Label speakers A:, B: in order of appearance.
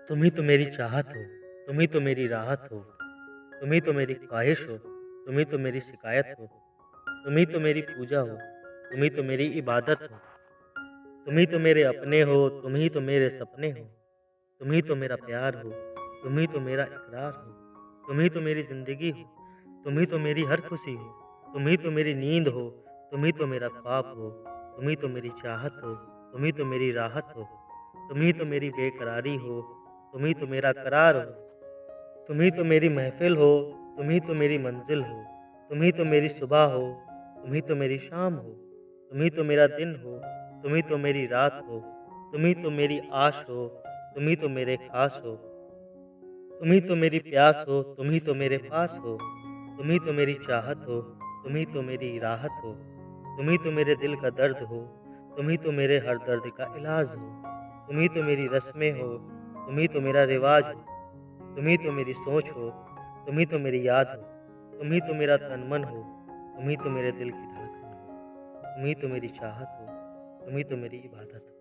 A: तुम ही तो मेरी चाहत हो, तुम ही तो मेरी राहत हो, तुम ही तो मेरी ख्वाहिश हो, तुम ही तो मेरी शिकायत हो, तुम ही तो मेरी पूजा हो, तुम ही तो मेरी इबादत हो, तुम ही तो मेरे अपने हो, तुम ही तो मेरे सपने हो, तुम ही तो मेरा प्यार हो, तुम ही तो मेरा इकरार हो, तुम ही तो मेरी ज़िंदगी हो, तुम ही तो मेरी हर खुशी हो, तुम ही तो मेरी नींद हो, तुम ही तो मेरा ख्वाब हो, तुम ही तो मेरी चाहत हो, तुम ही तो मेरी राहत हो, तुम ही तो मेरी बेकरारी हो, तुम ही तो मेरा करार हो, तुम ही तो मेरी महफ़िल हो, तुम ही तो मेरी मंज़िल हो, तुम ही तो मेरी सुबह हो, तुम ही तो मेरी शाम हो, तुम ही तो मेरा दिन हो, तुम ही तो मेरी रात हो, तुम ही तो मेरी आश हो, तुम ही तो मेरे ख़ास हो, तुम ही तो मेरी प्यास हो, तुम ही तो मेरे पास हो, तुम ही तो मेरी चाहत हो, तुम ही तो मेरी राहत हो, तुम ही तो मेरे दिल का दर्द हो, तुम ही तो मेरे हर दर्द का इलाज हो, तुम ही तो मेरी रस्में हो, तुम ही तो मेरा रिवाज हो, तुम ही तो मेरी सोच हो, तुम ही तो मेरी याद हो, तुम ही तो मेरा तन-मन हो, तुम ही तो मेरे दिल की धड़कन हो, तुम ही तो मेरी चाहत हो, तुम ही तो मेरी इबादत हो।